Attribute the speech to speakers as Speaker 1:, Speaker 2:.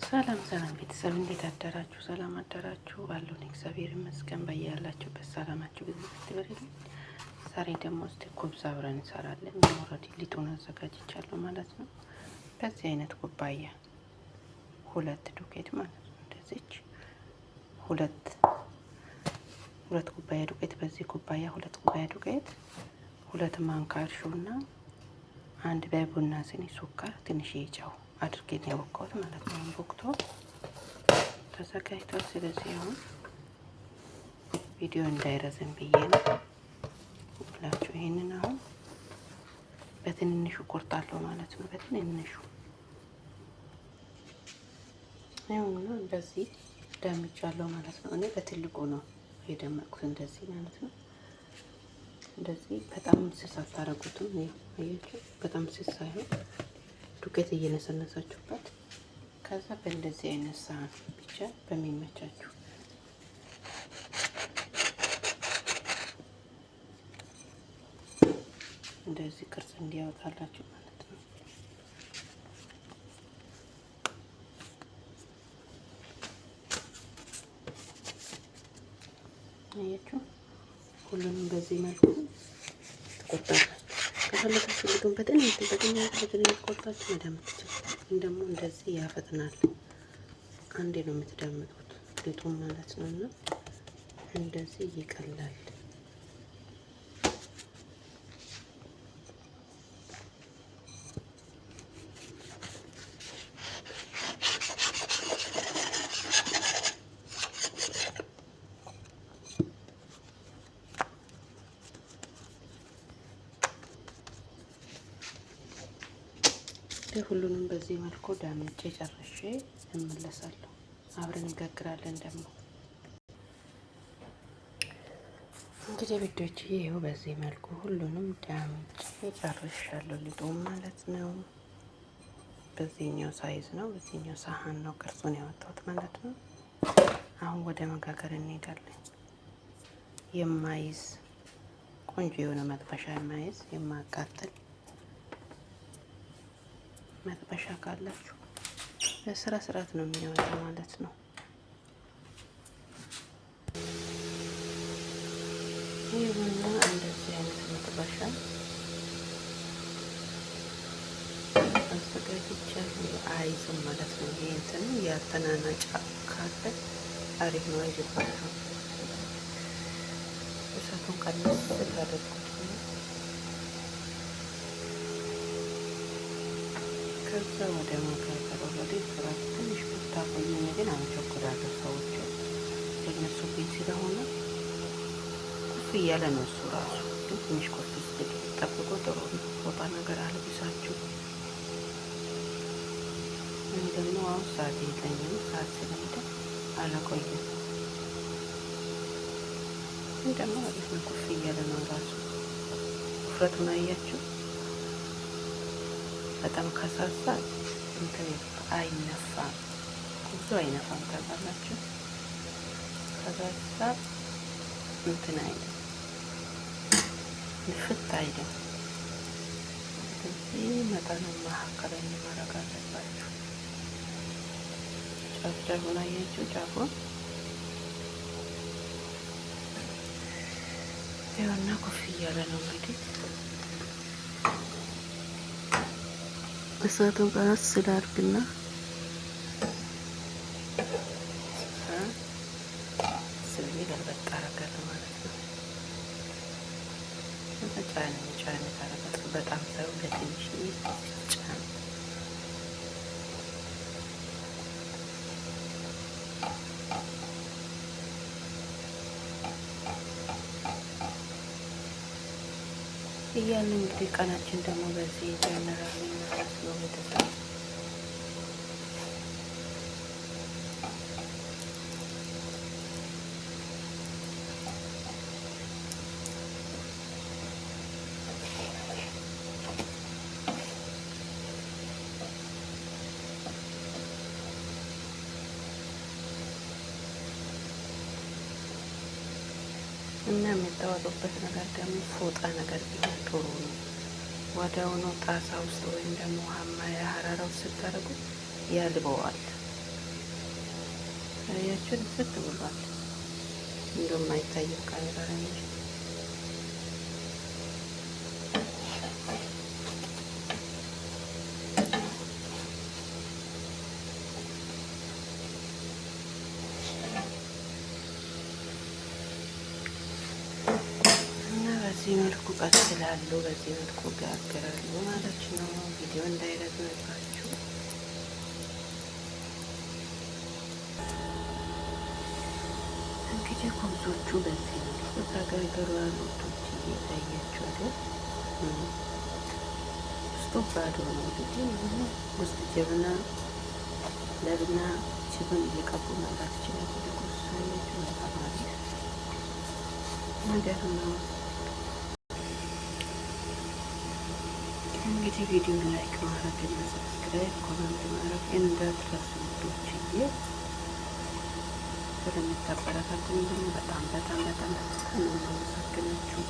Speaker 1: ሰላም ሰላም ቤተሰብ እንዴት አደራችሁ? ሰላም አደራችሁ? አለሁኝ እግዚአብሔር ይመስገን። በያላችሁበት ሰላማችሁ ብዙ ይበልልኝ። ዛሬ ደግሞ እስቲ ኩብዛ አብረን እንሰራለን። ኦልሬዲ ሊጡን አዘጋጅቻለሁ ማለት ነው። በዚህ አይነት ኩባያ ሁለት ዱቄት ማለት ነው። እንደዚች ሁለት ኩባያ ዱቄት፣ በዚህ ኩባያ ሁለት ኩባያ ዱቄት፣ ሁለት ማንካ እርሾና አንድ በቡና ስኒ ሱካር፣ ትንሽ ጨው አድርጌን ያወቃሁት ማለት ነው። ወቅቱ ተዘጋጅቷል። ስለዚህ አሁን ቪዲዮ እንዳይረዝም ብዬ ነው ብላችሁ ይሄንን አሁን በትንንሹ ቆርጣለሁ ማለት ነው። በትንንሹ ይሁንና እንደዚህ ደምጫለሁ ማለት ነው። እኔ በትልቁ ነው የደመቅኩት እንደዚህ ማለት ነው። እንደዚህ በጣም ስስ አታረጉትም። አያችሁ፣ በጣም ስስ ሳይሆን ዱቄት እየነሰነሳችሁበት ከዛ በእንደዚህ አይነት ሳህን ብቻ በሚመቻችሁ እንደዚህ ቅርጽ እንዲያወጣላችሁ ማለት ነው። አያችሁ፣ ሁሉንም በዚህ መልኩ ትቆርጣላችሁ። ከፈለጋችሁ ሊጡን በትንሽ ቆርጣችሁ መዳመጥ ትችላላችሁ። ግን ደግሞ እንደዚህ ያፈጥናል። አንዴ ነው የምትዳምጡት ሊጡን ማለት ነው። እና እንደዚህ ይቀላል። ሁሉንም በዚህ መልኩ ዳምጬ ጨርሼ እመለሳለሁ። አብረን እንጋግራለን። ደግሞ እንግዲህ ቪዲዮች ይሄው በዚህ መልኩ ሁሉንም ዳምጬ ጨርሻለሁ። ሊጡም ማለት ነው በዚህኛው ሳይዝ ነው፣ በዚህኛው ሳህን ነው ቅርጹን ያወጣሁት ማለት ነው። አሁን ወደ መጋገር እንሄዳለን። የማይዝ ቆንጆ የሆነ መጥበሻ የማይዝ የማቃጠል መጥበሻ ካላችሁ በስራ ስርዓት ነው የሚያወጣው ማለት ነው። ይሁንና እንደዚህ አይነት መጥበሻ አዘጋጅቻለሁ። አይዝም ማለት ነው። ይሄ እንትን ያተናናጫ ካለ አሪፍ ነው። አይዝባችሁ። እሳቱን ቀንስ ስላደረኩት ከዛ ወደ መጋገር ወደ ፍራት ትንሽ ብታቆዩ ግን አንቸኩላለሁ። ሰዎች ለነሱ ቤት ስለሆነ ኩፍ እያለ ነው እሱ ራሱ። ግን ትንሽ ኮፍ ስትል ጠብቆ ጥሩ ነው። ፎጣ ነገር አልብሳችሁ። እኔ ደግሞ አሁን ሰዓት የለኝም። ሰዓት ስለሄደ አላቆየም። ግን ደግሞ አሪፍ ነው። ኩፍ እያለ ነው ራሱ። ውፍረቱን አያችሁ። በጣም ከሳሳ እንትን አይነፋም፣ ብዙ አይነፋም። ታውቃላችሁ፣ ከሳሳ እንትን አይደለም፣ ንፍት አይደለም። እዚህ መጠኑ መካከለኛ ማድረግ አለባችሁ። ጫፉን አያችሁ፣ ጫፉን ይኸውና ኮፍ እያለ ነው እንግዲህ እሳቱን ቀነስ ስላድርግና ስልሜ ገልበጥ አደርጋለሁ ማለት ነው። ጫን ታደርጋለሁ። በጣም ሰው ለትንሽ ጫን እያልን እንግዲህ ቀናችን ደግሞ በዚህ ይጀምራል ማለት ነው። ቤተሰብ እና የምታወጡበት ነገር ደግሞ ፎጣ ነገር ቢሆን ጥሩ ነው። ወዲያውኑ ጣሳ ውስጥ ወይም ደግሞ ሀራ ውስጥ ስታደርጉ ያልበዋል። አያችሁ ልፍት ብሏል። እንደውም አይታይም ካሜራ ላይ እንጂ በዚህ መልኩ ቀጥላሉ። በዚህ መልኩ ጋግራሉ ማለት ነው። ቪዲዮ እንዳይረዝምባችሁ እንግዲህ ኩብዞቹ በዚህ መልኩ ተጋገሩ። አሉቶች እየታያችኋል። ውስጡ ባዶ ነው። እንግዲህ ውስጥ ጀብና ለብና ችብን እየቀቡ መብራት ይችላል። ቁሳያችሁ በጣም አሪፍ ነገር ነው። እንግዲህ ቪዲዮ ላይክ ማድረግ እና ሰብስክራይብ ኮመንት ማድረግ እንዳትረሱ ውዶችዬ። ስለምታበረታቱኝ ደግሞ በጣም ነው የማመሰግናችሁ።